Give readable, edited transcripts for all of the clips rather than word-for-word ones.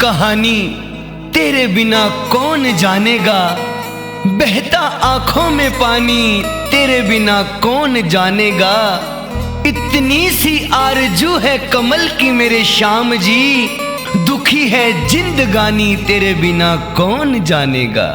कहानी तेरे बिना कौन जानेगा। बहता आंखों में पानी तेरे बिना कौन जानेगा। इतनी सी आरजू है कमल की मेरे श्याम जी, दुखी है जिंदगानी तेरे बिना कौन जानेगा।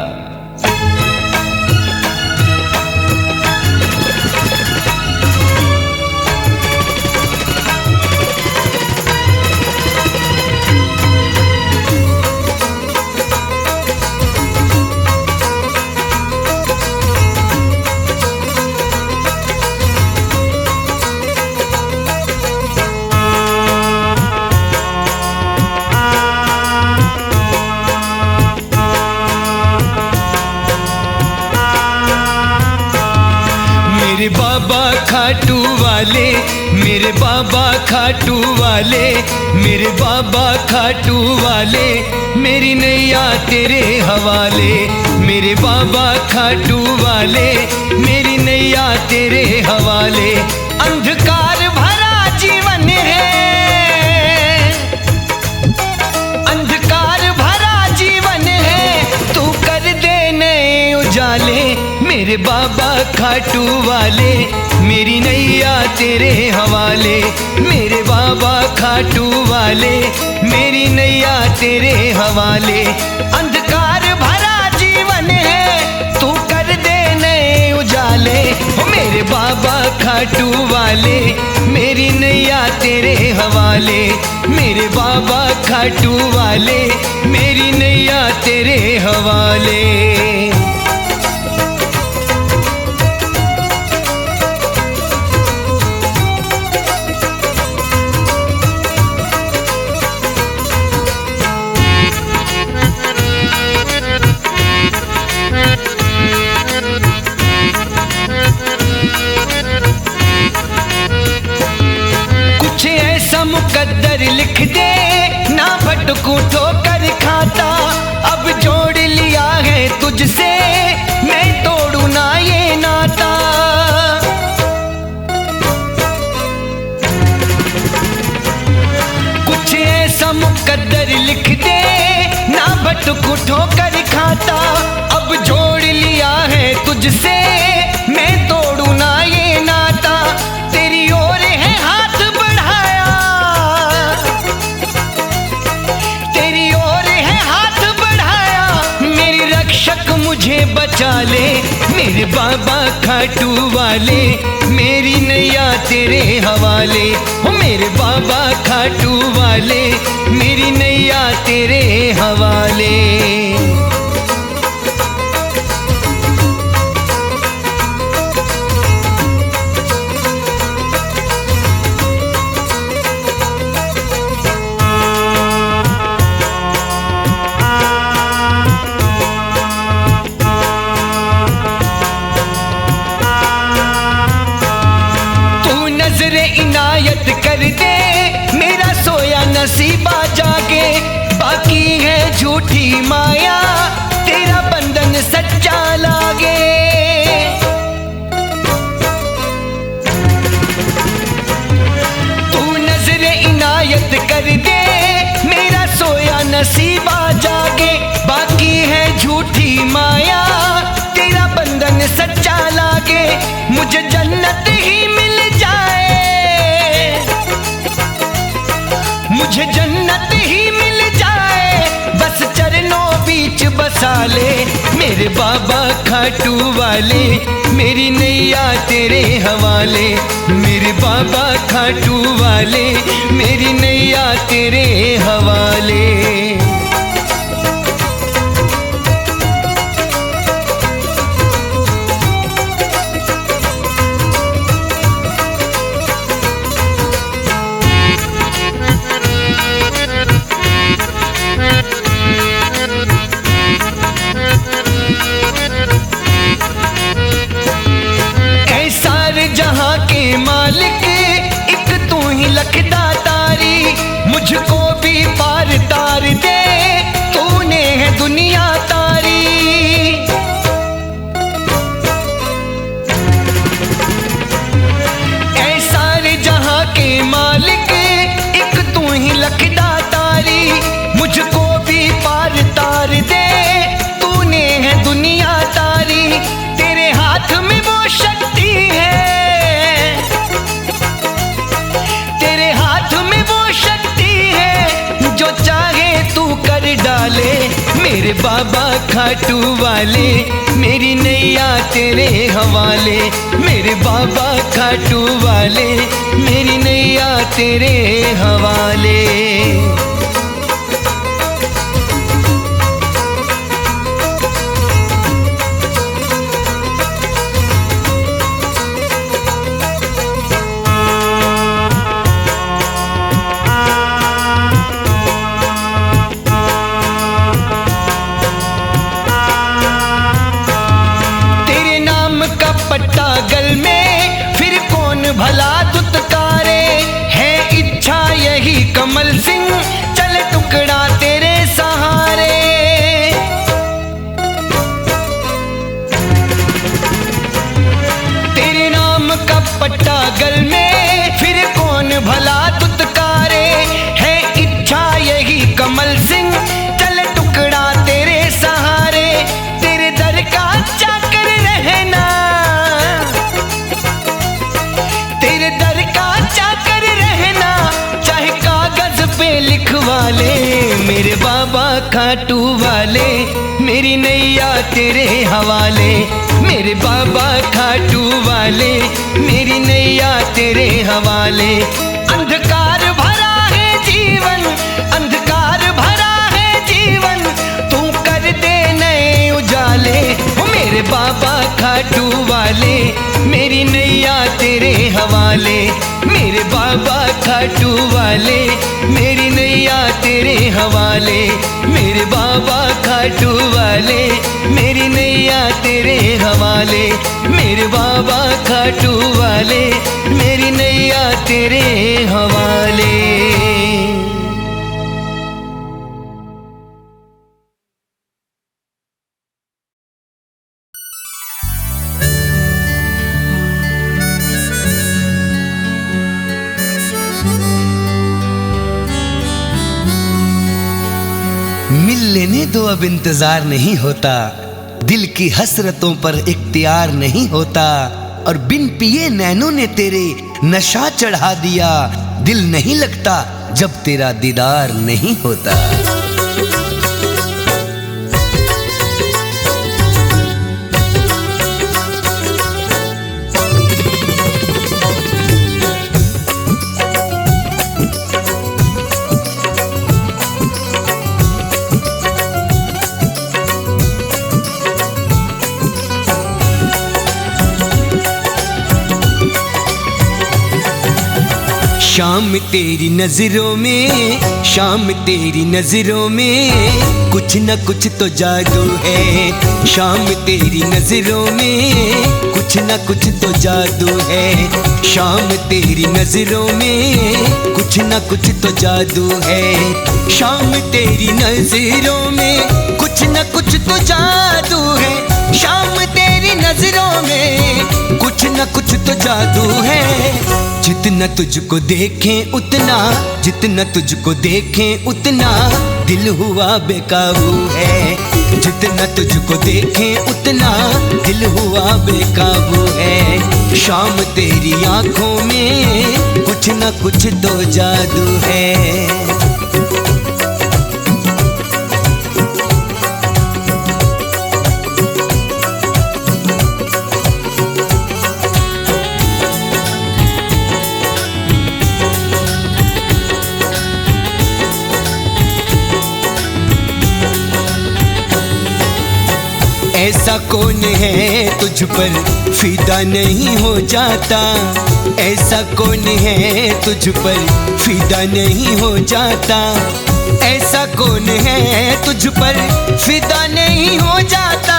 मेरे बाबा खाटू वाले, मेरे बाबा खाटू वाले, मेरे बाबा खाटू वाले, मेरी नैया तेरे हवाले। मेरे बाबा खाटू वाले, मेरी नैया तेरे हवाले। अंधकार भरा जीवन है, अंधकार भरा जीवन है, तू कर दे नए उजाले। मेरे बाबा खाटू वाले, मेरी नैया तेरे हवाले। मेरे बाबा खाटू वाले, मेरी नैया तेरे हवाले। अंधकार भरा जीवन है, तू कर दे नए उजाले। ओ मेरे बाबा खाटू वाले, मेरी नैया तेरे हवाले। मेरे बाबा खाटू वाले, मेरी नैया तेरे हवाले। मुकद्दर लिख दे ना भटकूं ठोकर खाता। अब जोड़ लिया है तुझसे, मैं तोड़ू ना ये नाता। कुछ ऐसा मुकद्दर लिख दे ना भटकूं ठोकर खाता। अब जोड़ लिया है तुझसे, मैं तोड़ू ना ये नाता। तेरी ओर है हाथ बढ़ाया, तेरी ओर है हाथ बढ़ाया, मेरी रक्षक मुझे बचा ले। मेरे बाबा खाटू वाले, मेरी नैया तेरे हवाले। ओ मेरे बाबा खाटू वाले, मेरी नैया तेरे हवाले। इनायत कर दे मेरा सोया नसीबा जागे। बाकी है झूठी माया, तेरा बंधन सच्चा लागे। तू नजरे इनायत कर दे मेरा सोया नसीबा जागे। बाकी है झूठी माया, तेरा बंधन सच्चा लागे। मुझे जन्नत ही मिल जाए, मुझे जन्नत ही मिल जाए, बस चरणों बीच बसा ले। मेरे बाबा खाटू वाले, मेरी नैया तेरे हवाले। मेरे बाबा खाटू वाले, मेरी नैया तेरे हवाले। जहां के मालिक एक तू ही लखदा तारी, मुझको भी पार तार दे। मेरे बाबा खाटू वाले मेरी नैया तेरे हवाले। मेरे बाबा खाटू वाले मेरी नैया तेरे हवाले। पट्टा गल में फिर कौन भला दुत्कारे, है इच्छा यही कमल सिंह चल टुकड़ा तेरे सहारे। तेरे नाम का पट्टा गल में फिर कौन भला दुत्कारे, है इच्छा यही कमल सिंह चल टुकड़ा तेरे सहारे। तेरे दर का चाकर रहना, चाकर रहना चाहे कागज पे लिखवा ले। मेरे बाबा खाटू वाले मेरी नैया तेरे हवाले। मेरे बाबा खाटू वाले मेरी नैया तेरे हवाले। अंधकार भरा है जीवन, अंधकार भरा है जीवन, तू कर दे नए उजाले। मेरे बाबा खाटू वाले मेरी नैया तेरे हवाले। मेरे बाबा खाटू वाले मेरी नैया तेरे हवाले। मेरे बाबा खाटू वाले मेरी नैया तेरे हवाले। मेरे बाबा खाटू वाले मेरी नैया तेरे हवाले। मिल लेने दो अब इंतजार नहीं होता, दिल की हसरतों पर इख्तियार नहीं होता। और बिन पिए नैनों ने तेरे नशा चढ़ा दिया, दिल नहीं लगता जब तेरा दीदार नहीं होता। शाम तेरी नजरों में, शाम तेरी नजरों में कुछ न कुछ तो जादू है। शाम तेरी नजरों में कुछ न कुछ तो जादू है। शाम तेरी नजरों में कुछ न कुछ तो जादू है। शाम तेरी नजरों में कुछ न कुछ तो जादू है। शाम तेरी नजरों में कुछ न कुछ तो जादू है। जितना तुझको देखें उतना, जितना तुझको देखें उतना दिल हुआ बेकाबू है। जितना तुझको देखें उतना दिल हुआ बेकाबू है। शाम तेरी आंखों में कुछ न कुछ तो जादू है। ऐसा कौन है तुझ पर फिदा नहीं हो जाता। ऐसा कौन है तुझ पर फिदा नहीं हो जाता। ऐसा कौन है तुझ पर फिदा नहीं हो जाता।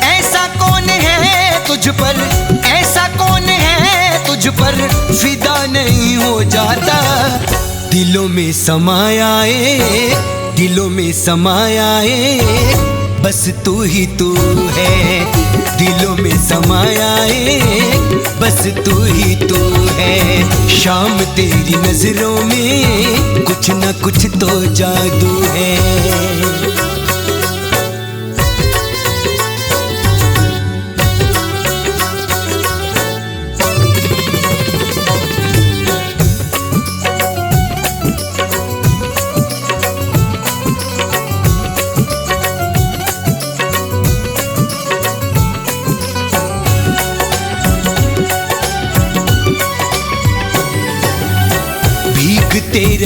ऐसा कौन है तुझ पर, ऐसा कौन है तुझ पर फिदा नहीं हो जाता। दिलों में समाया है, दिलों में समाया है, बस तू ही तू है। दिलों में समाया है, बस तू ही तू है। शाम तेरी नजरों में कुछ न कुछ तो जादू है।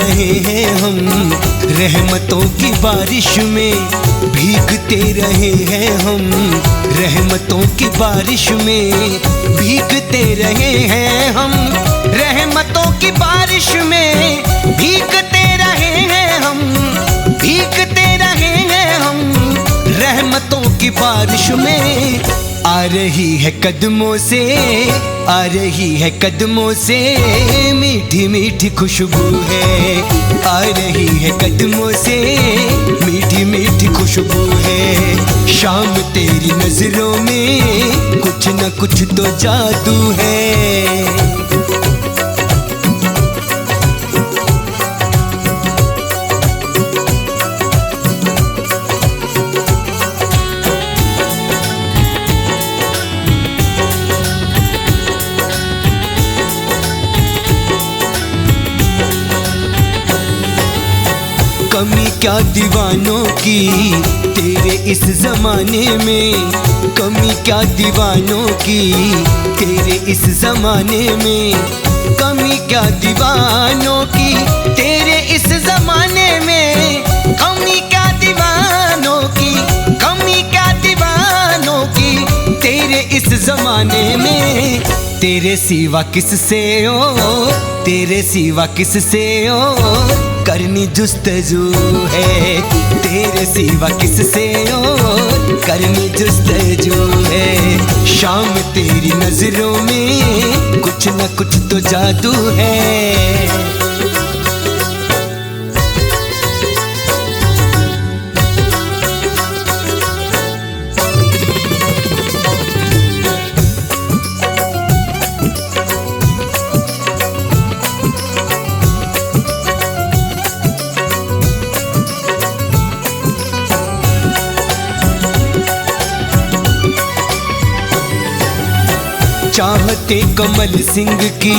रहे हैं हम रहमतों की बारिश में, भीगते रहे हैं हम रहमतों की बारिश में, भीगते रहे हैं हम रहमतों की बारिश में, भीगते रहे हैं हम, भीगते रहे हैं हम रहमतों की बारिश में। आ रही है कदमों से, आ रही है कदमों से मीठी मीठी खुशबू है, आ रही है कदमों से मीठी मीठी खुशबू है। शाम तेरी नजरों में कुछ न कुछ तो जादू है। कमी क्या दीवानों की तेरे इस जमाने में, कमी क्या दीवानों की तेरे इस जमाने में, कमी क्या दीवानों की तेरे इस जमाने में, कमी क्या दीवानों की, कमी क्या दीवानों की तेरे इस जमाने में। तेरे सिवा किससे ओ, तेरे सिवा किससे ओ करनी जुस्तजू है, तेरे सिवा किससे और करनी जुस्तजू है। शाम तेरी नजरों में कुछ न कुछ तो जादू है। चाहते कमल सिंह की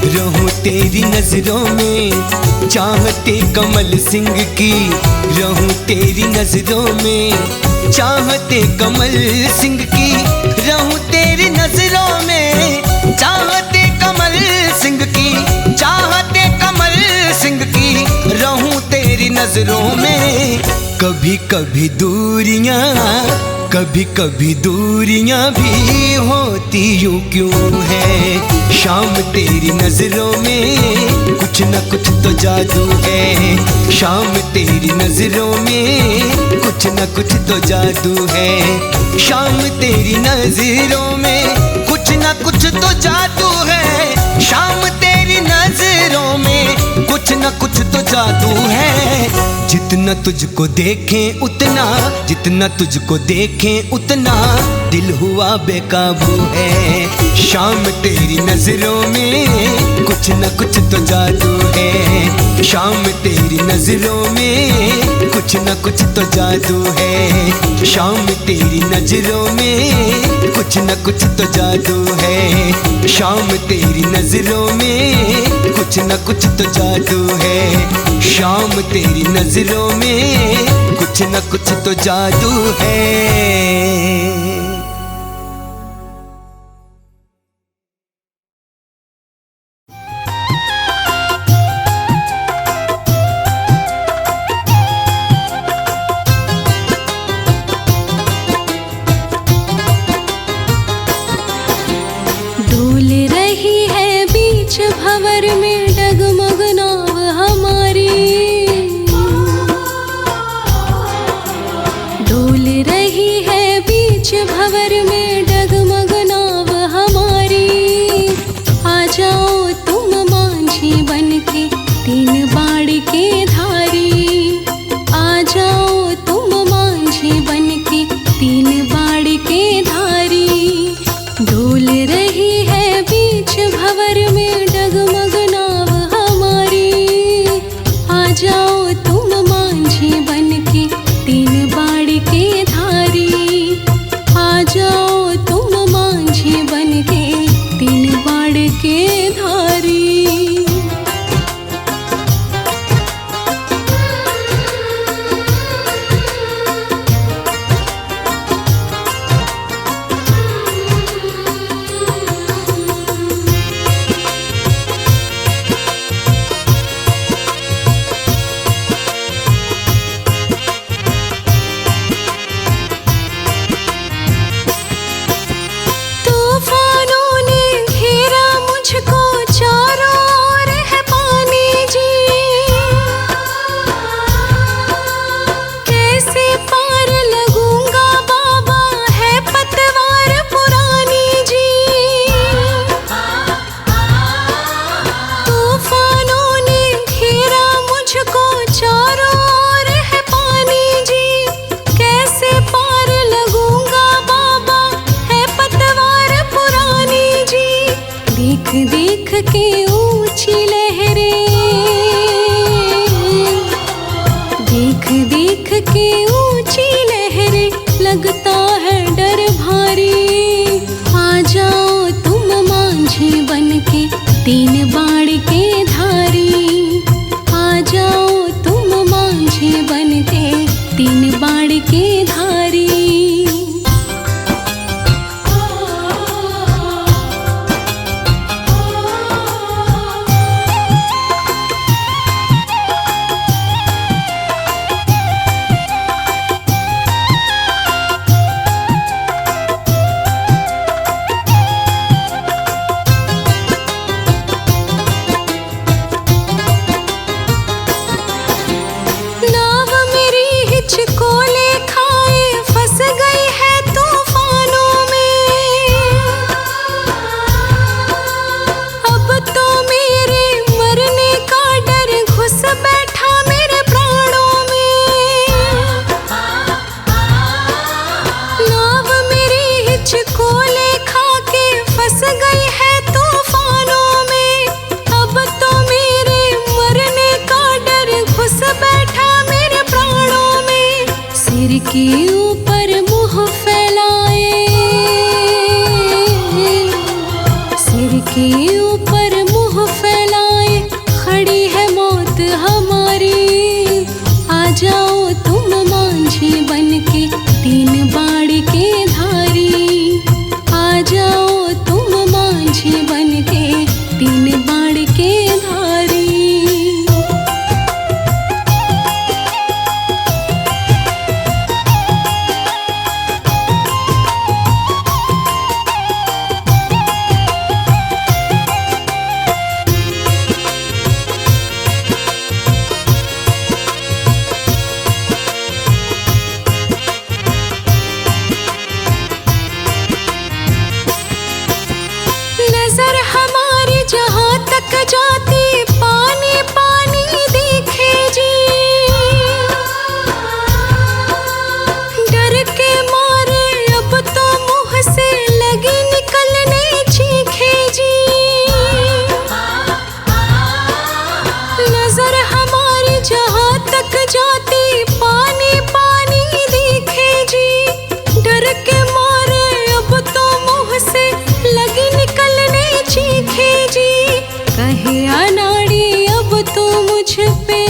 रहूं तेरी नजरों में, चाहते कमल सिंह की रहूं तेरी नजरों में, चाहते कमल सिंह की रहूं तेरी नजरों में, चाहते कमल सिंह की, चाहते कमल सिंह की रहूं तेरी नजरों में। कभी कभी दूरियां, कभी कभी दूरियां भी होती यूं क्यों है। शाम तेरी नजरों में कुछ न कुछ तो जादू है, शाम तेरी नजरों में कुछ न कुछ तो जादू है। शाम तेरी नजरों में कुछ न कुछ तो जादू है, शाम तेरी नजरों में कुछ न कुछ तो जादू है। जितना तुझको देखें उतना, जितना तुझको देखें उतना दिल हुआ बेकाबू है। शाम तेरी नजरों में कुछ न कुछ तो जादू है, शाम तेरी नजरों में कुछ न कुछ तो जादू है। शाम तेरी नजरों में कुछ न कुछ तो जादू है, शाम तेरी नजरों में कुछ न कुछ तो जादू है। शाम तेरी नजरों में कुछ न कुछ तो जादू है। डोल रही है बीच भंवर में डगमग नाव हमारी, डोल रही है बीच भंवर में डगमग नाव हमारी। आ जाओ तुम मांझी बनके तीन बाड़ के धारी, आ जाओ तुम मांझी बनके तीन बाड़ के धारी। डोल रही है बीच भंवर में डगमग नाव हमारी, आ जाओ तुम मांझी बनके तीन बाड़ के धारी, आ जाओ के ऊंची लहरें, देख देख के ऊंची लहरें लगता है डर भारी। आ जाओ तुम मांझी बनके तीन बाण के धारी, आ जाओ तुम मांझी बनके तीन बाण के धारी। नाव मेरी हिचकोले खाए फंस गई है तूफानों में, अब तो मेरे मरने का डर घुस बैठा मेरे प्राणों में। नाव मेरी हिचकोले खा के फंस गई है तूफानों में, अब तो मेरे मरने का डर घुस बैठा मेरे प्राणों में। सिर के ऊपर मुंह फैलाए, सिर के ऊपर मुंह फैलाए खड़ी है मौत हमारी। आ जाओ तुम मांझी बनके तीन बाण के धारी, आ जाओ तुम मांझी बनके तीन बाण के धारी। नजर हमारी जहाँ तक जाती पानी पानी दिखे जी, डर के मारे अब तो मुंह से लगी निकलने चीखे जी। नजर हमारी जहाँ तक जाती पानी पानी दिखे जी, डर के मारे अब तो मुंह से लगी निकलने चीखे जी। कहे अनाड़ी अब तो मुझ पे,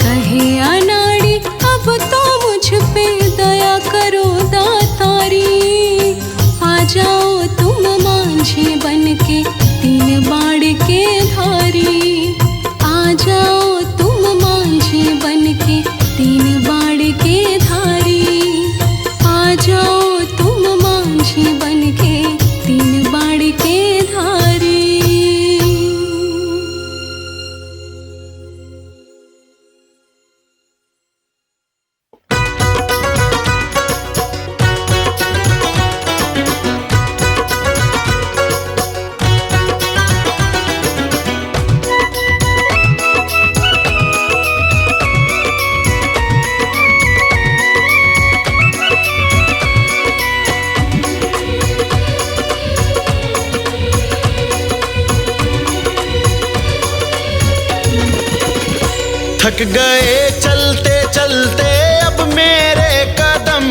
कहे अनाड़ी अब तो मुझ पे दया करो दातारी। आ जाओ तुम मांझी बनके तीन बाण के धारी, आ जाओ तुम मांझी बनके तीन बाण के धारी, आ जाओ तुम मांझी बनके तीन बाण के धारी। थक गए चलते चलते अब मेरे कदम,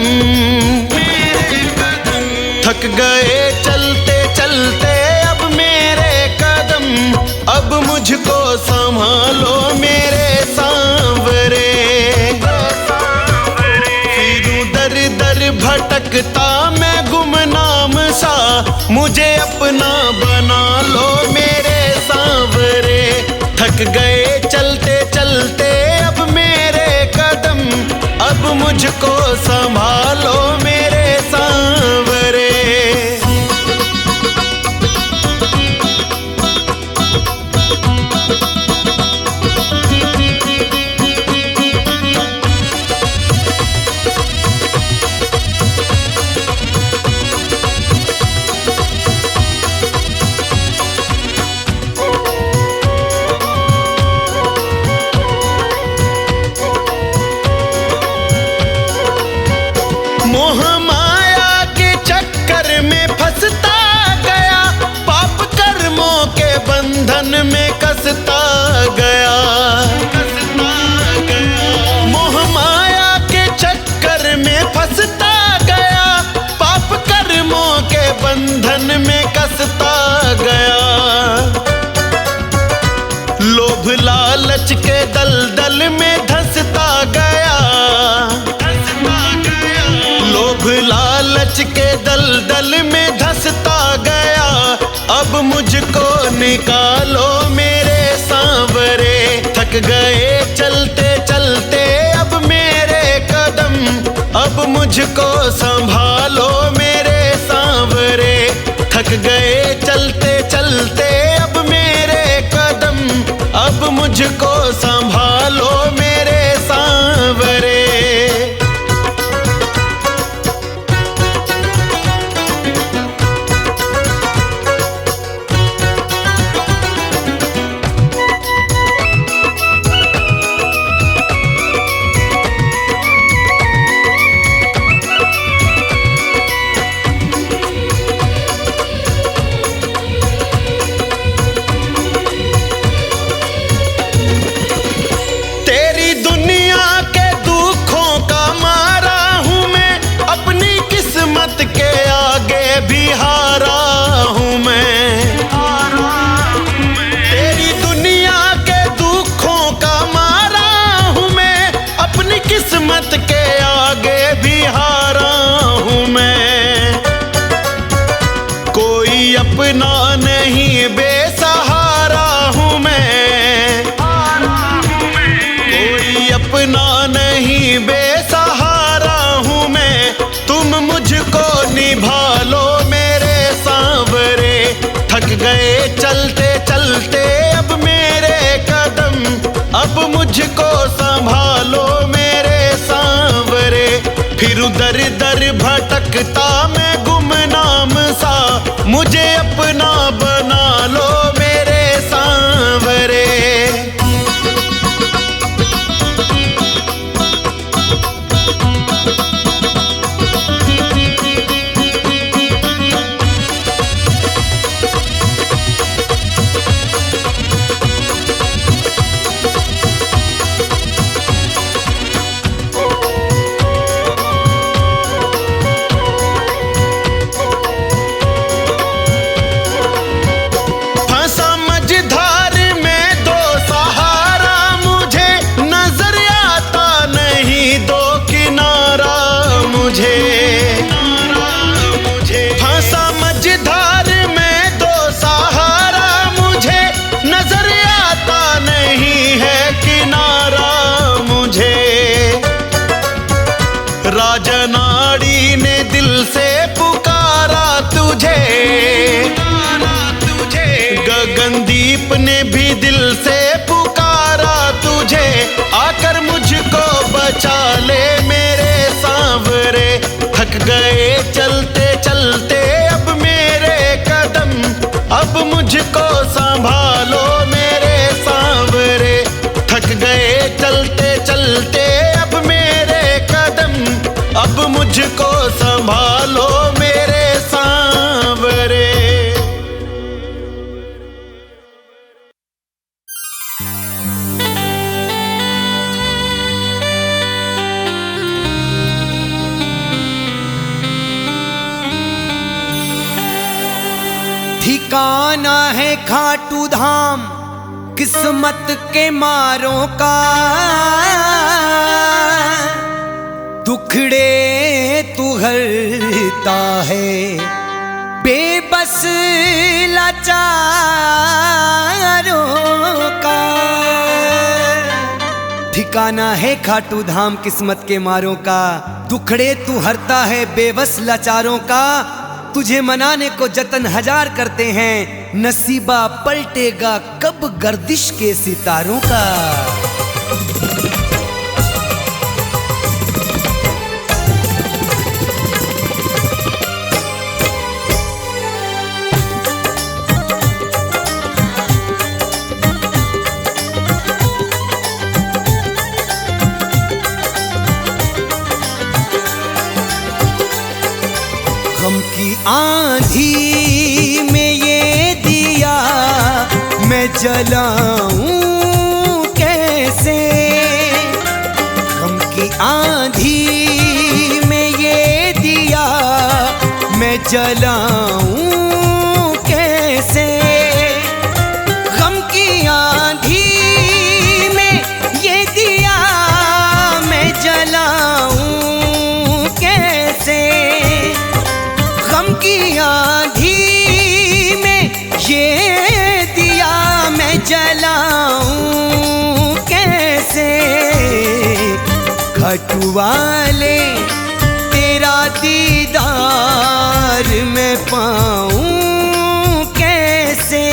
थक गए चलते चलते अब मेरे कदम। अब मुझको संभालो मेरे सांवरे, फिरूं दर दर भटकता मैं गुमनाम सा, मुझे अपना बना लो मेरे सांवरे। थक गए चलते चलते अब मेरे कदम, अब मुझको संभालो मेरे सांवरे। बंधन में कसता गया, मोह माया के चक्कर में फंसता गया, पाप कर्मों के बंधन में कसता गया। लोभ लालच के दलदल में धंसता गया, लोभ लालच के दलदल में धंसता गया। अब मुझको निकालो मेरे सांवरे, थक गए चलते चलते अब मेरे कदम। अब मुझको संभालो मेरे सांवरे, थक गए चलते चलते अब मेरे कदम। अब मुझको संभालो मेरे सांवरे। अपना नहीं बेसहारा हूँ मैं, कोई अपना नहीं बेसहारा हूँ मैं। तुम मुझको निभा लो मेरे सांवरे, थक गए चलते चलते अब मेरे कदम। अब मुझको संभालो मेरे सांवरे। फिर दर दर भटकता मैं गुमनाम सा, मुझे अपना बना लो मेरे सांवरे। फंसा मझधार में दो सहारा, मुझे नजर आता नहीं है किनारा मुझे। राजनाड़ी ने दिल से पुकारा तुझे, गगनदीप ने भी दिल से पुकारा तुझे। आकर मुझको बचा ले मेरे सांवरे, थक गए चलते चलते अब मेरे कदम। अब मुझको संभालो मेरे सांवरे, थक गए चलते चलते अब मेरे कदम। अब मुझको संभालो मेरे सांवरे। ठिकाना है खाटू धाम किस्मत के मारों का, दुखड़े तू हरता है बेबस लाचारों का। ठिकाना है खाटू धाम किस्मत के मारों का, दुखड़े तू हरता है बेबस लाचारों का। तुझे मनाने को जतन हजार करते हैं, नसीबा पलटेगा कब गर्दिश के सितारों का। गम की आंधी में ये दिया मैं जलाऊं कैसे? गम की आंधी में ये दिया मैं जलाऊं कैसे? गम की आंधी में ये दिया मैं जलाऊं कैसे? गम की आंधी में ये दिया मैं जलाऊं कैसे? घाटू वाले तेरा दीदार मैं पाऊं कैसे?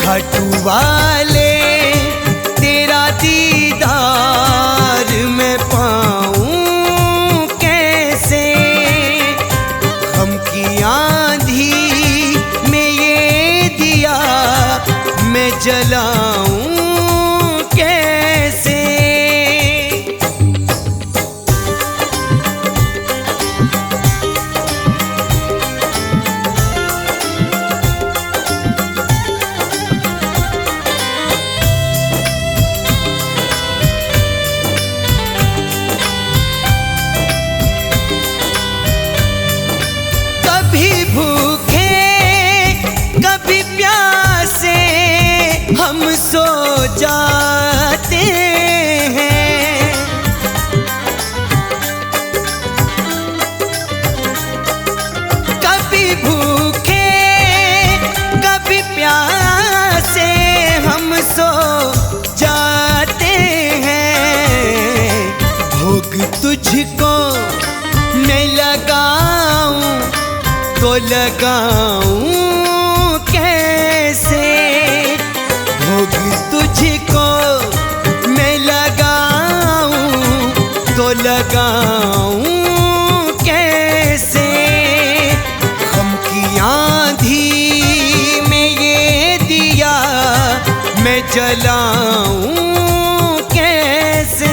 घाटू वाले तेरा दीदार मैं पाऊं कैसे? गम की आंधी में ये दिया मैं जलाऊं कैसे? कभी भूखे कभी प्यासे हम सो जाते हैं। कभी भूखे कभी प्यासे हम सो जाते हैं। भोग तुझको मैं लगाऊं तो लगाऊं कैसे? भोग तुझको मैं लगाऊं तो लगाऊं कैसे? गम की आंधी में ये दिया मैं जलाऊं कैसे?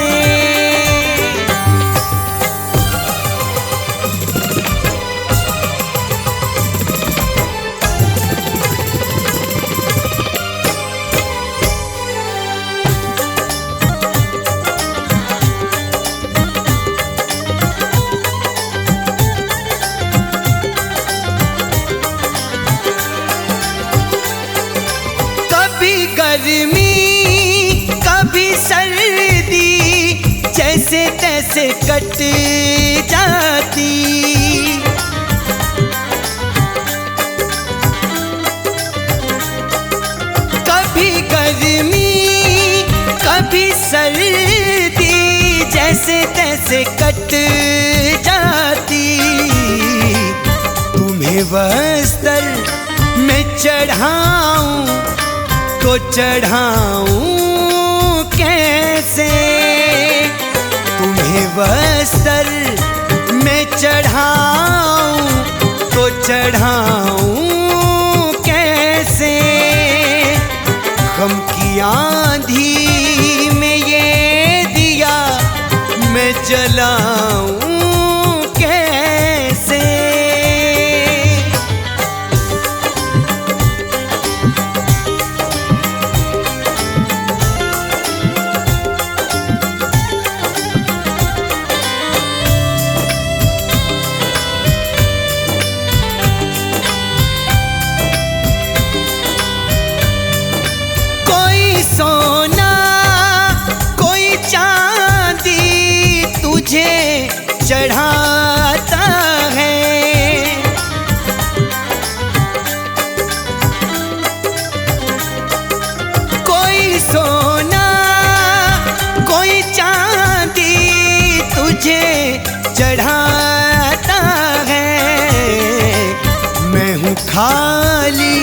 कभी गर्मी कभी सर्दी जैसे तैसे कट जाती। कभी गर्मी कभी सर्दी जैसे तैसे कट जाती। तुम्हें वस्त्र मैं चढ़ाऊं तो चढ़ाऊं कैसे? तुम्हें वस्त्र मैं चढ़ाऊं तो चढ़ाऊं कैसे? गम की आंधी में ये दिया मैं जलाऊं कैसे? कोई सोना कोई चांदी तुझे चढ़ाता है। कोई सोना कोई चांदी तुझे चढ़ाता है। मैं हूँ खाली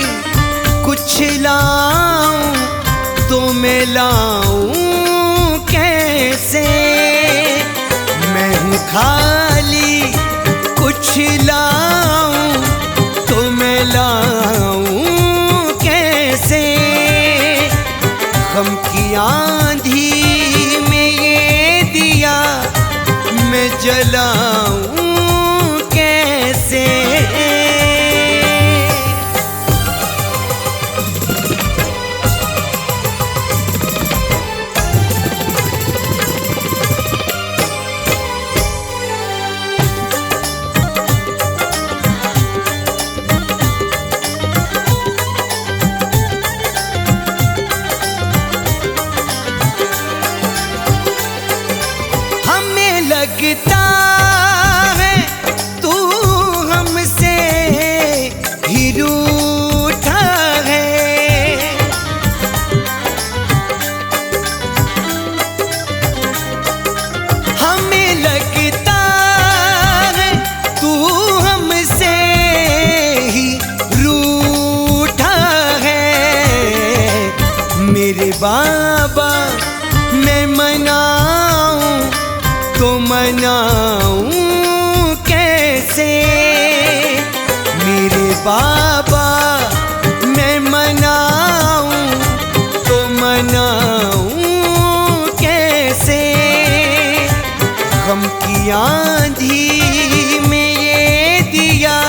कुछ लाऊं तो मैं लाऊं कैसे? मैं हूँ खाली कुछ लाऊं तो मैं लाऊं कैसे? गम की आंधी में ये दिया मैं जलाऊं कैसे? लगता है तू हमसे ही रूठा है। हमें लगता है तू हमसे ही रूठा है। मेरे बाबा मैं मनाऊं तो मनाऊं कैसे? मेरे बाबा मैं मनाऊं तो मनाऊं कैसे? गम की आंधी में ये दिया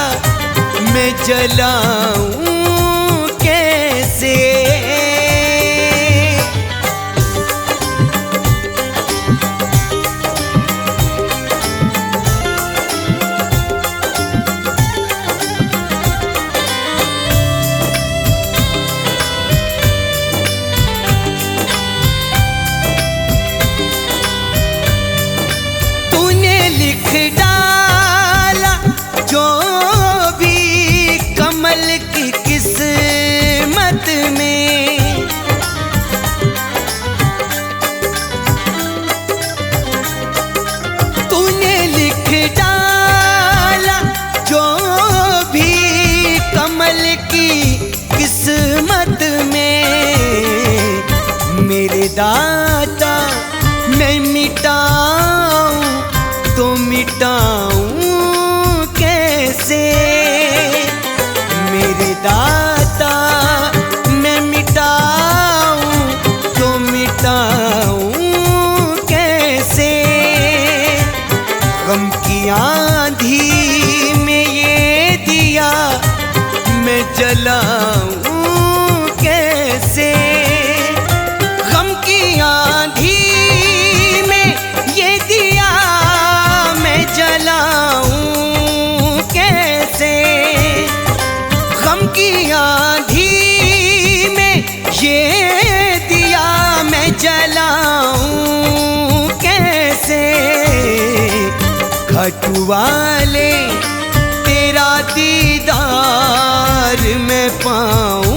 मैं जलाऊं कैसे? लिख डाला जो भी कमल की किस्मत में। तूने लिख डाला जो भी कमल की किस्मत में। मेरे दाता मैं मिटाऊं तो मिटाऊं कैसे? मेरे दाता मैं मिटाऊं तो मिटाऊं कैसे? गम की आंधी में ये दिया मैं जलाऊं कैसे? गम की आंधी में ये दिया मैं जलाऊं कैसे? गम की आंधी में ये दिया मैं जलाऊं कैसे? खाटू वाले तेरा दीदार मैं पाऊं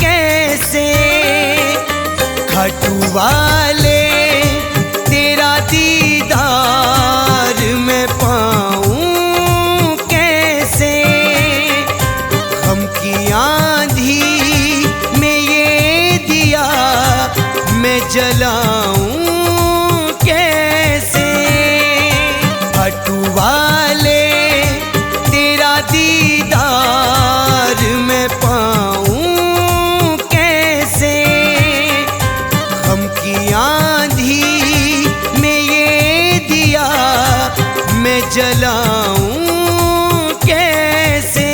कैसे? खाटू वाले तेरा दीदार मैं पाऊं कैसे? गम की आंधी में ये दिया मैं जलाऊं कैसे? खाटू वाले तेरा दीदार मैं पाऊं कैसे? गम की आंधी में ये दिया मैं जलाऊं कैसे?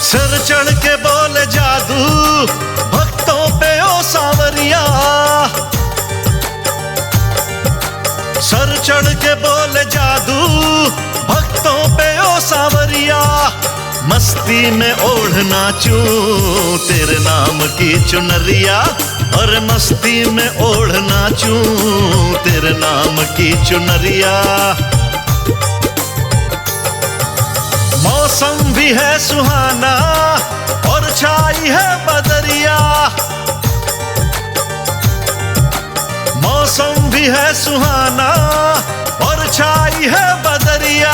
सिर चढ़ के बोले जादू भक्तों पे ओ सांवरिया। सर चढ़ के बोले जादू भक्तों पे ओ सांवरिया। मस्ती में ओढ़ नाचूं तेरे नाम की चुनरिया। और मस्ती में ओढ़ नाचूं तेरे नाम की चुनरिया। मौसम भी है सुहाना और छाई है बदरिया। मौसम भी है सुहाना और छाई है बदरिया।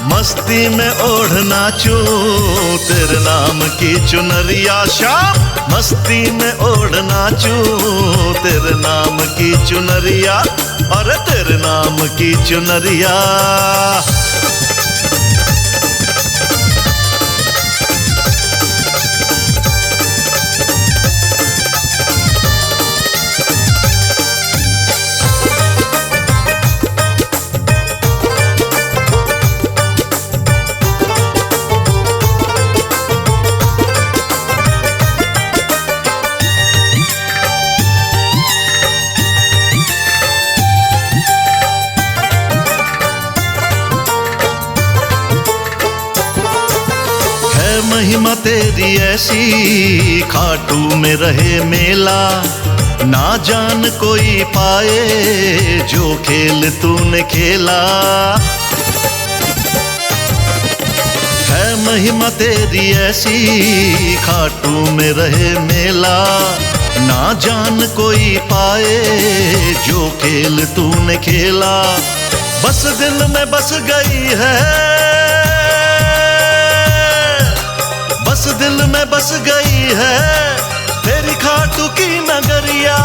मस्ती में ओढ़ नाचूं तेरे नाम की चुनरिया। शाम मस्ती में ओढ़ नाचूं तेरे नाम की चुनरिया। और तेरे नाम की चुनरिया। महिमा तेरी ऐसी, खाटू में रहे मेला, ना जान कोई पाए जो खेल तूने खेला। है महिमा तेरी ऐसी, खाटू में रहे मेला, ना जान कोई पाए जो खेल तूने खेला। बस दिल में बस गई है, बस दिल में बस गई है तेरी खाटू की नगरिया।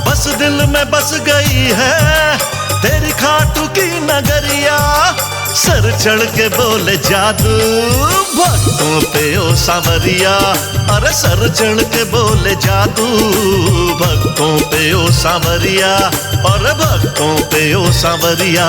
बस दिल में बस गई है तेरी खाटू की नगरिया। सर चढ़ के बोले जादू भक्तों पे ओ सांवरिया। अरे सर चढ़ के बोले जादू भक्तों पे ओ सांवरिया। और भक्तों पे ओ सांवरिया।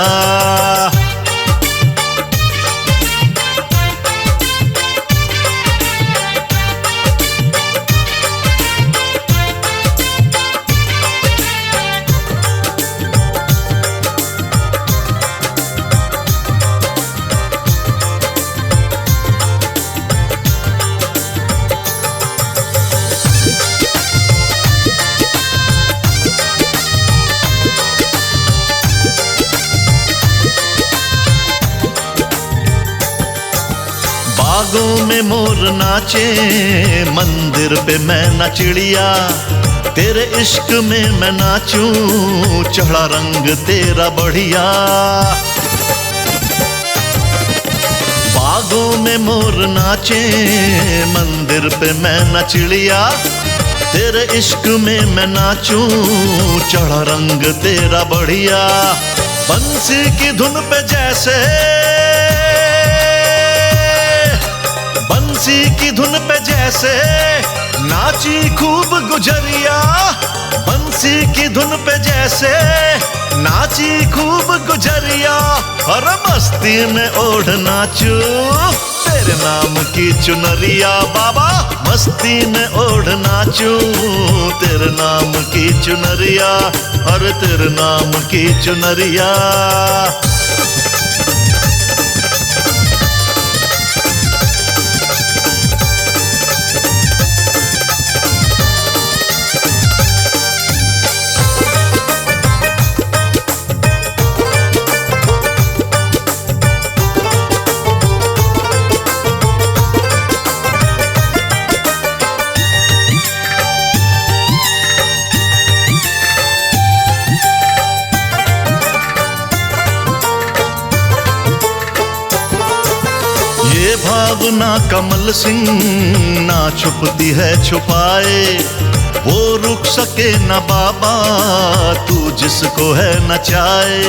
बागों में मोर नाचे, मंदिर पे मैं न चिड़िया। तेरे इश्क में मैं नाचूं, चढ़ा रंग तेरा बढ़िया। बागों में मोर नाचे, मंदिर पे मैं न चिड़िया। तेरे इश्क में मैं नाचूं, चढ़ा रंग तेरा बढ़िया। बंसी की धुन पे जैसे, बंसी की धुन पे जैसे नाची खूब गुजरिया। बंसी की धुन पे जैसे नाची खूब गुजरिया। और मस्ती में ओढ़ नाचू तेरे नाम की चुनरिया। बाबा मस्ती में ओढ़ नाचू तेरे नाम की चुनरिया। और तेरे नाम की चुनरिया। ये भावना कमल सिंह ना छुपती है छुपाए। वो रुक सके न बाबा तू जिसको है नचाए।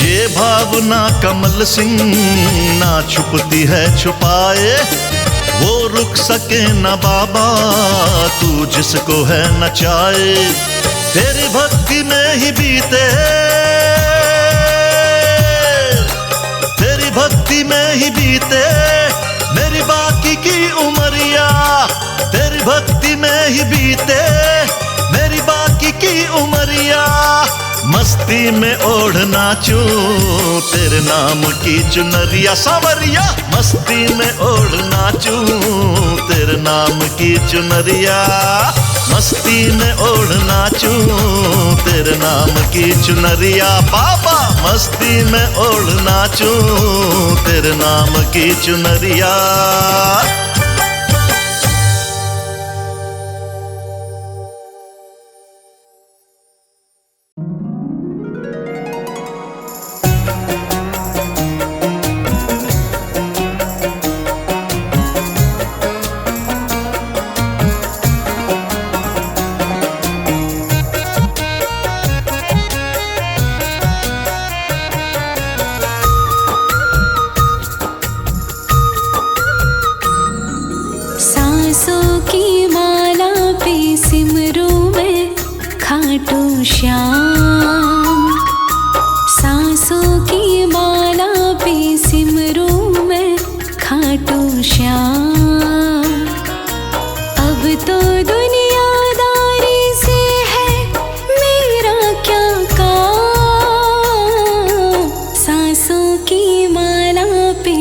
ये भावना कमल सिंह ना छुपती है छुपाए। वो रुक सके न बाबा तू जिसको है नचाए। तेरी भक्ति में ही बीते, तेरी भक्ति में ही बीते मेरी बाकी की उमरिया। तेरी भक्ति में ही बीते मेरी बाकी की उमरिया। मस्ती में ओढ़ नाचू तेरे नाम की चुनरिया। सांवरिया मस्ती में ओढ़ नाचू तेरे नाम की चुनरिया। मस्ती में ओढ़ नाचू तेरे नाम की चुनरिया। बाबा मस्ती में ओढ़ नाचू तेरे नाम की चुनरिया। सांसों की माला पे सिमरू में खाटू श्याम। सांसों की माला पे सिमरू में खाटू श्याम। अब तो दुनियादारी से है मेरा क्या काम। सांसों की माला पे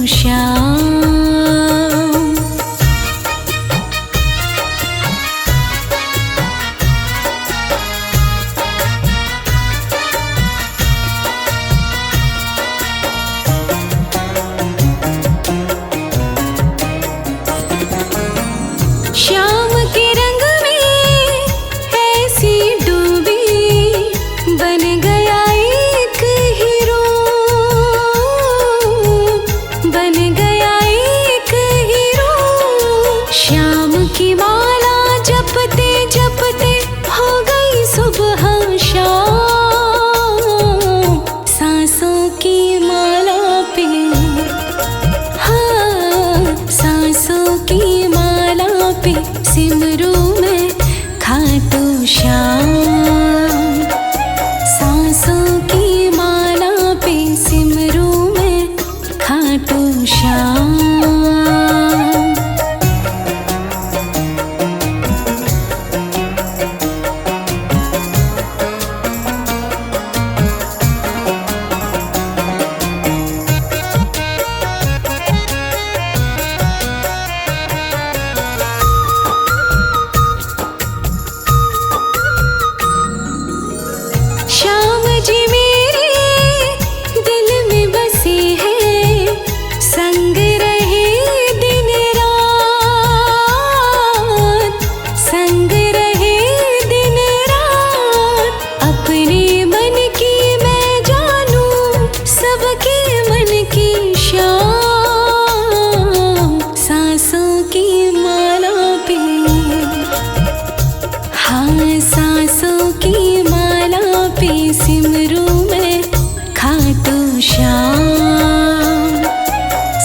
श्याम। श्याम के रंग में ऐसी डूबी बन गया एक हीरो, बन गया एक हीरो। श्याम की माला जपते जपते हो गई सुबह शाम। सांसों की माला पे, हाँ सांसों की माला पे सिमरू में खाटू श्याम। सांसों की माला पे सिमरू में खाटू श्याम। श्याम जी मेरे दिल में बसे हैं, संग रहे दिन रात, संग रहे दिन रात। अपने मन की मैं जानूं, सबके मन की श्याम। सांसों की माला पे, हाँ सांसों की माला पे सिमरू में खाटू श्याम।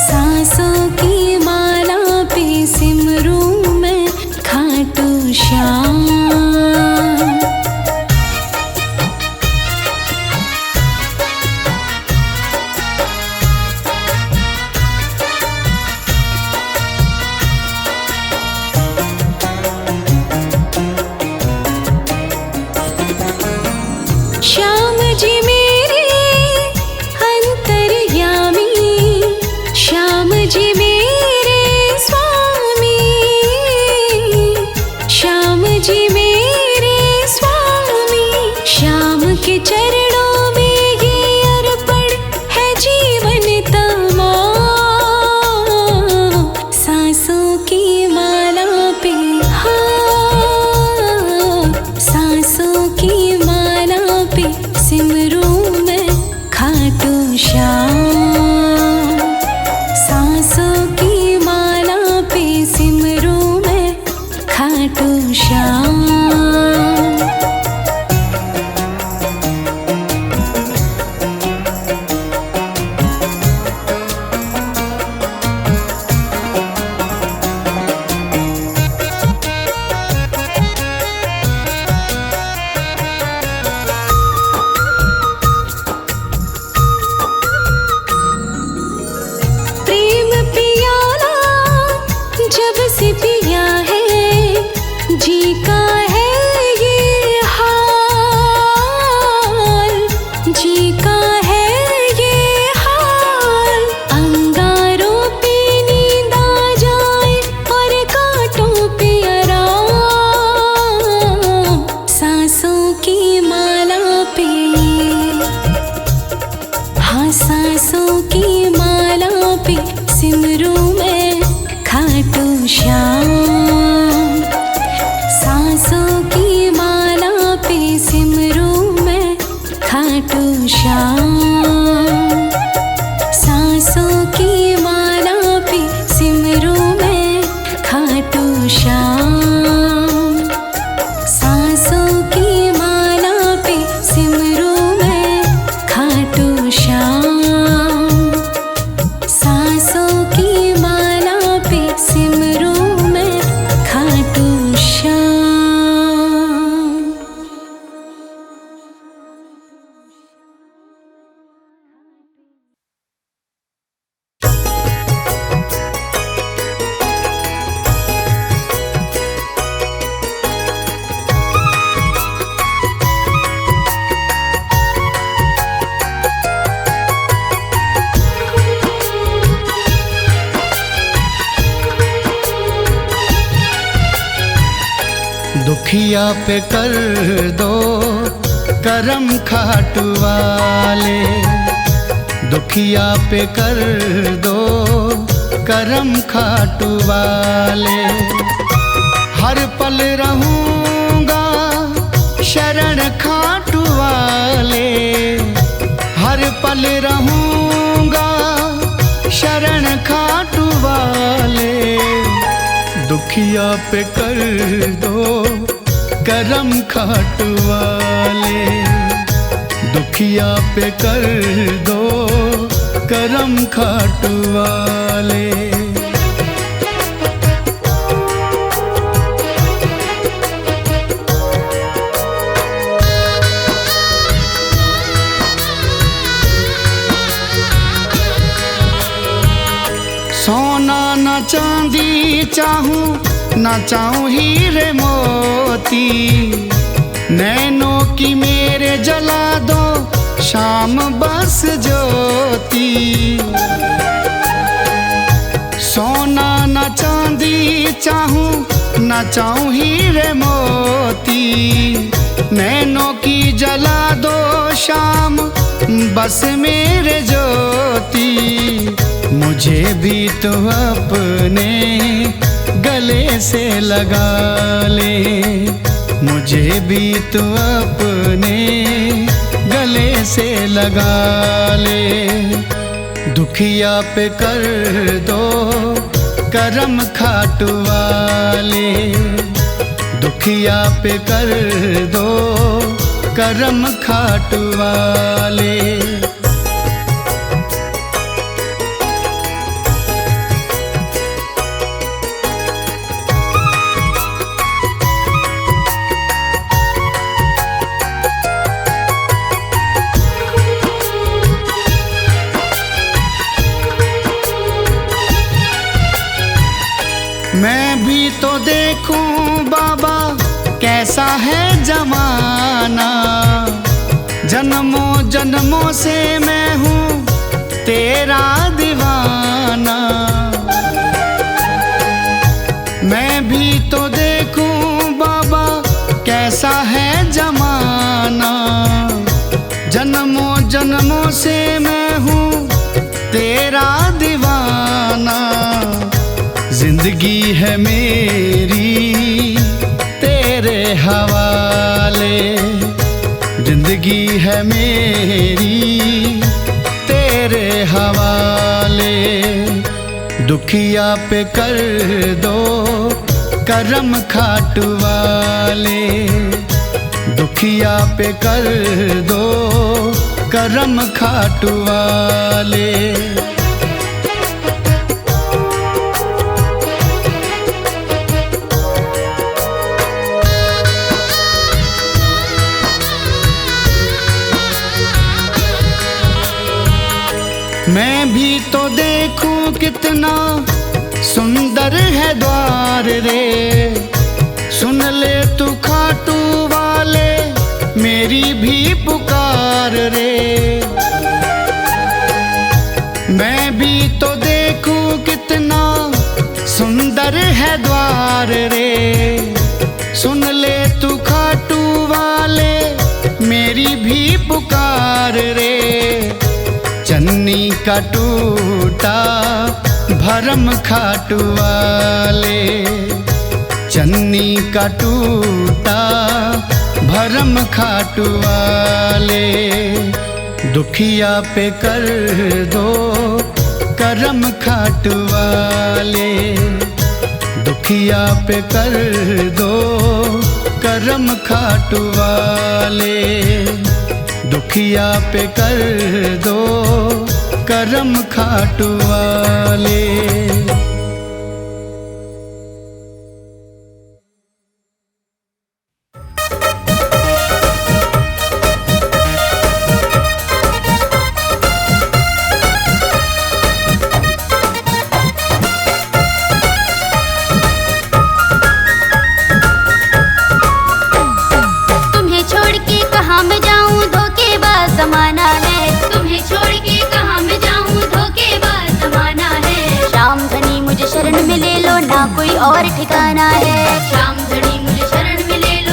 सांसों की माला पे सिमरू में खाटू श्याम। श्याम जी मेरे अंतर्यामी, श्याम जी मेरे स्वामी, श्याम जी मेरे स्वामी। श्याम के चरणों में ये अर्पण है जीवन तमाम। सांसों की माला पे, हाँ सांसों की माला पे सिमरू में खाटू श्याम। सांसों की माला पे सिमरू में खाटू श्याम। प्रेम पियाला जब से पिया है, जी का है ये हाल, जी का है ये हाल। अंगारों पे नींद आ जाए और कांटों पे आराम। सांसों की माला पे, हाँ सांसों की माला पे सिमरू में खाटू श्याम। सांसों की माला पे सिमरू में खाटू श्याम। सांसों की माला पे सिमरू में खाटू श्याम। सांसों की माला पे सिमरू में खाटू श्याम। सांसों की माला पे सिमरू में खाटू श्याम। दुखिया पे कर दो करम खाटू वाले, दुखिया पे कर दो करम खाटू वाले। हर पल रहूँगा शरण खाटू वाले, हर पल रहूँगा शरण खाटू वाले। दुखिया पे कर दो करम खाटू वाले, दुखिया पे कर दो करम खाटू वाले। सोना न चांदी चाहूं, न चाहूं हीरे मोती, नैनों की मेरे जला दो शाम बस ज्योति। सोना न चांदी चाहूं, न चाहूं हीरे मोती, नैनों की जला दो शाम बस मेरे ज्योति। मुझे भी तो अपने गले से लगा ले, मुझे भी तो अपने गले से लगा ले। दुखिया पे कर दो करम खाटू वाले, दुखिया पे कर दो करम खाटू वाले। मैं भी तो देखूं बाबा कैसा है जमाना, जन्मों जन्मों से मैं हूँ तेरा दीवाना। मैं भी तो देखूं बाबा कैसा है जमाना, जन्मों जन्मों से मैं हूँ तेरा दीवाना। जिंदगी है मेरी तेरे हवाले, जिंदगी है मेरी तेरे हवाले। दुखिया पे कर दो करम खाटू वाले, दुखिया पे कर दो करम खाटू वाले। मैं भी तो देखूं कितना सुंदर है द्वार रे, सुन ले तू खाटू वाले मेरी भी पुकार रे। मैं भी तो देखूं कितना सुंदर है द्वार रे, सुन ले तू खाटू वाले मेरी भी पुकार रे। चन्नी का टूटा भरम खाटू वाले, चन्नी का टूटा भरम खाटू वाले। दुखिया पे कर दो करम खाटू वाले, दुखिया पे कर दो करम खाटू वाले। दुखिया पे कर दो करम खाटू वाले। तुम्हें छोड़ के कहाँ मैं जाऊँ, धोखेबाज जमाना है। तुम्हें छोड़ के कहाँ मैं जाऊँ, धोखेबाज जमाना है। श्याम धनी मुझे शरण में ले लो, ना कोई और ठिकाना है। श्याम धनी मुझे शरण में ले लो,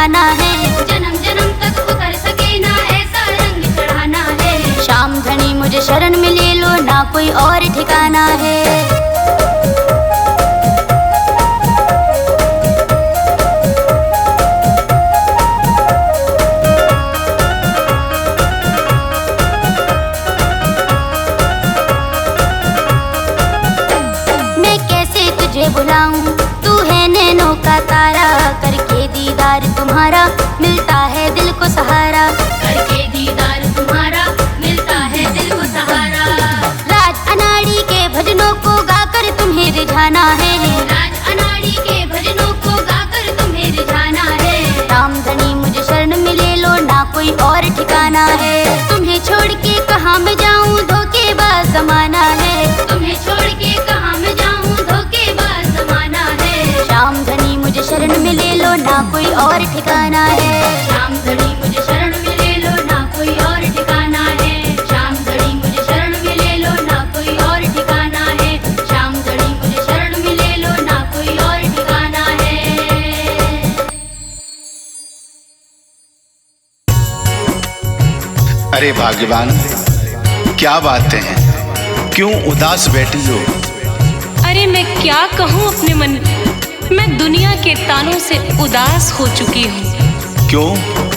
निभाना है, जन्म जन्म तक उतर सके ना ऐसा रंग चढ़ाना है। श्याम धनी मुझे शरण में ले लो, ना कोई और ठिकाना है। बुलाऊं तू है नैनों का तारा, करके दीदार तुम्हारा मिलता है दिल को सहारा, करके दीदार तुम्हारा मिलता है दिल को सहारा। राज अनाड़ी के भजनों को गाकर तुम्हें रिझाना है, राज अनाड़ी के भजनों को गाकर तुम्हें रिझाना है। राम धनी मुझे शरण में ले लो, ना कोई और ठिकाना है। तुम्हें छोड़ के कहाँ मैं जाऊं, धोखेबाज जमाना है, तुम्हें छोड़ के कहाँ मैं जाऊं, धोखेबाज जमाना है। श्याम धनी मुझे शरण में ले लो, ना कोई और ठिकाना है। श्याम धनी मुझे शरण में ले लो, ना कोई और ठिकाना है। श्याम धनी मुझे शरण में ले लो, ना कोई और ठिकाना है। श्याम धनी मुझे शरण में ले लो, ना कोई और ठिकाना है। अरे भाग्यवान, क्या बातें हैं, क्यों उदास बैठी हो? अरे मैं क्या कहूँ अपने मन, मैं दुनिया के तानों से उदास हो चुकी हूँ। क्यों,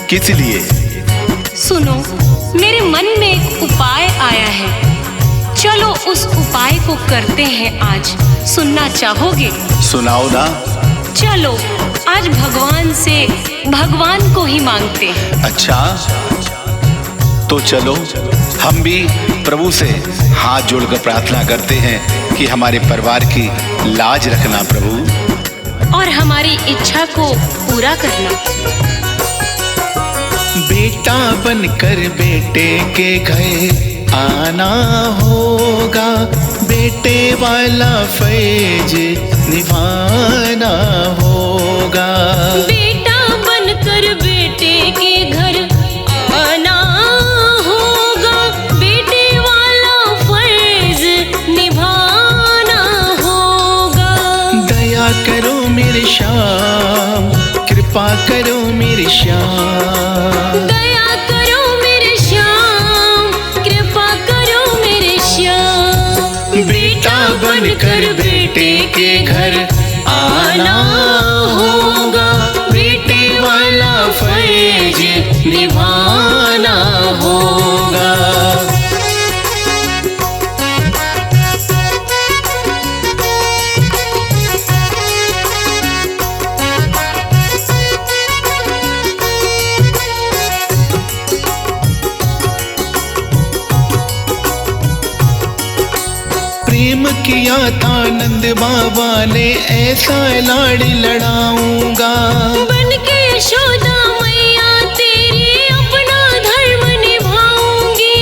किस लिए? सुनो, मेरे मन में एक उपाय आया है, चलो उस उपाय को करते हैं आज। सुनना चाहोगे? सुनाओ ना। चलो आज भगवान से भगवान को ही मांगते हैं। अच्छा, तो चलो हम भी प्रभु से हाथ जोड़कर प्रार्थना करते हैं कि हमारे परिवार की लाज रखना प्रभु, और हमारी इच्छा को पूरा करना। बेटा बनकर बेटे के घर आना होगा, बेटे वाला फैज निभाना होगा। बेटा बनकर बेटे के घर आना होगा, बेटे वाला फर्ज निभाना होगा। दया करो मेरे श्याम, कृपा करो मेरे श्याम, दया करो मेरे श्याम, कृपा करो मेरे श्याम। बेटा बनकर बेटे के घर आना होगा, बेटे वाला फर्ज निभाना होगा। प्रेम किया था नंद बाबा ने, ऐसा लाड़ लड़ाऊंगा। बन के यशोदा मैया तेरी अपना धर्म निभाऊंगी।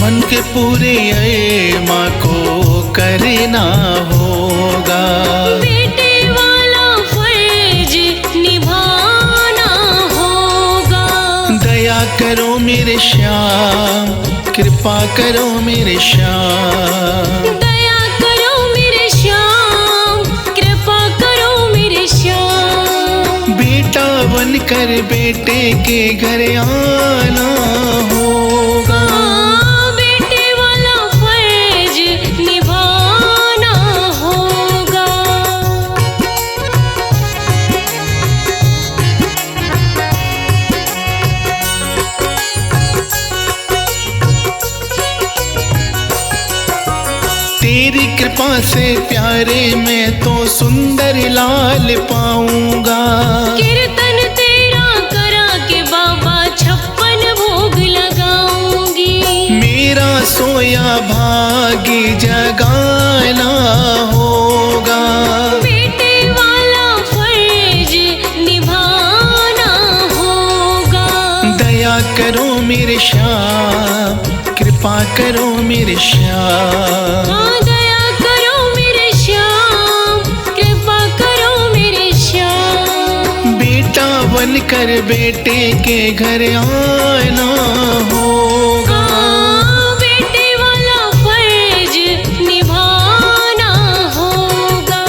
मन के पूरे माँ को करना होगा, बेटे वाला फर्ज निभाना होगा। दया करो मेरे श्याम, कृपा करो मेरे श्याम, दया करो मेरे श्याम, कृपा करो मेरे श्याम। बेटा बनकर बेटे के घर आना होगा, बेटे वाला फर्ज निभाना होगा। तेरी कृपा से प्यारे मैं तो सुंदर लाल पाऊंगा। कीर्तन तेरा करा के बाबा 56 भोग लगाऊंगी। मेरा सोया भाग्य जगाना होगा, बेटे वाला फर्ज निभाना होगा। दया करो मेरे श्याम, कृपा करो मेरे श्याम, हाँ, दया करो मेरे श्याम, कृपा करो मेरे श्याम। बेटा बनकर बेटे के घर आना होगा, हाँ, बेटे वाला फर्ज निभाना होगा।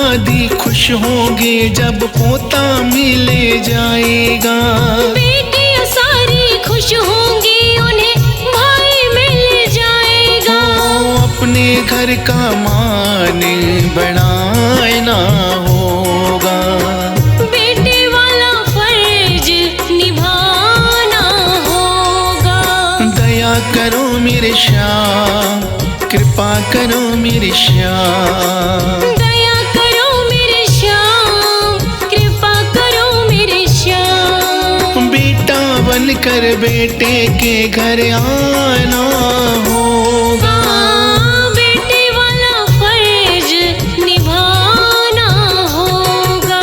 दादी खुश होंगे जब पोता मिले जाएगा। बेटियां सारी खुश होंगी उन्हें भाई मिल जाएगा। अपने घर का मान बढ़ाना होगा। बेटे वाला फर्ज निभाना होगा। दया करो मेरे श्याम, कृपा करो मेरे श्याम। दया करो मेरे श्याम, कृपा करो मेरे श्याम। बेटा बनकर बेटे के घर आना होगा। बेटे वाला फर्ज निभाना होगा।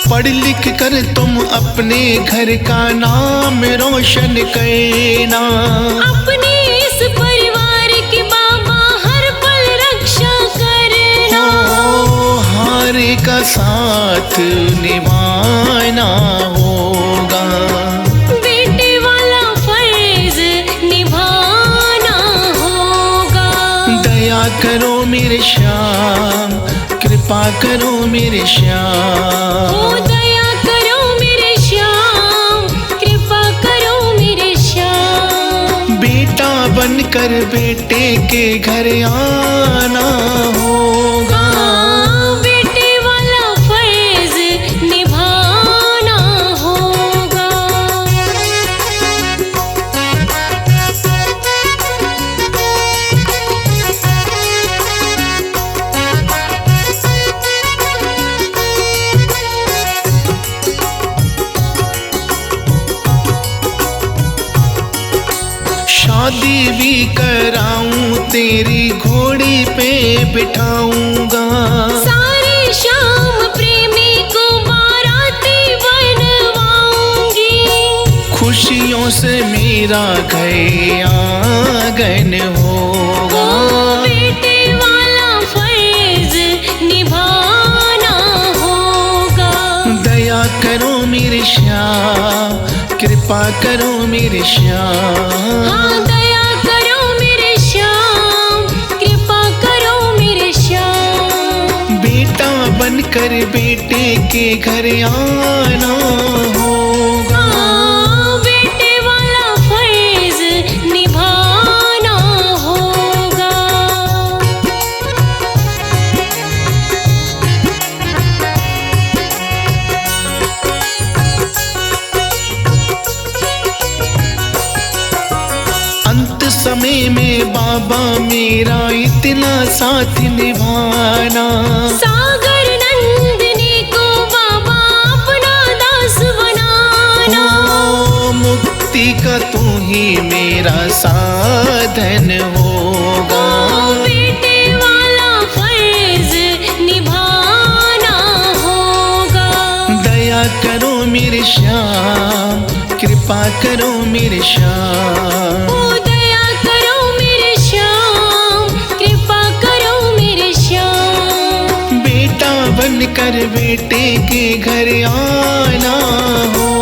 पढ़ लिख कर तुम अपने घर का नाम रोशन करना। अपने इस परिवार की बाबा हर पल रक्षा करना। हर का साथ निभाना होगा। बेटे वाला फर्ज निभाना होगा। दया करो मेरे श्याम, कृपा करो मेरे श्याम। ओ दया करो मेरे श्याम, कृपा करो मेरे श्याम। बेटा बनकर बेटे के घर आना होगा। बेटे वाला फर्ज निभाना होगा। शादी भी कराऊं तेरी घोड़ी पे बिठाऊंगा। सारे श्याम प्रेमी को बाराती बनवाऊंगी। खुशियों से मेरा घर आंगन होगा। बेटे वाला फर्ज निभाना होगा। दया करो मेरे श्याम, कृपा करो मेरे श्याम। हाँ दया करो मेरे श्याम, कृपा करो मेरे श्याम। बेटा बनकर बेटे के घर आना होगा। बेटे वाला फर्ज निभाना होगा। अंत समय में बाबा मेरा इतना साथ निभाना। सागर नंदिनी को बाबा अपना दास बनाना। ओ, मुक्ति का तू ही मेरा साधन होगा। बेटे वाला फर्ज निभाना होगा। दया करो मेरे श्याम, कृपा करो मेरे श्याम। ओ दया करो मेरे श्याम, कृपा करो मेरे श्याम। बेटा बनकर बेटे के घर आना हो।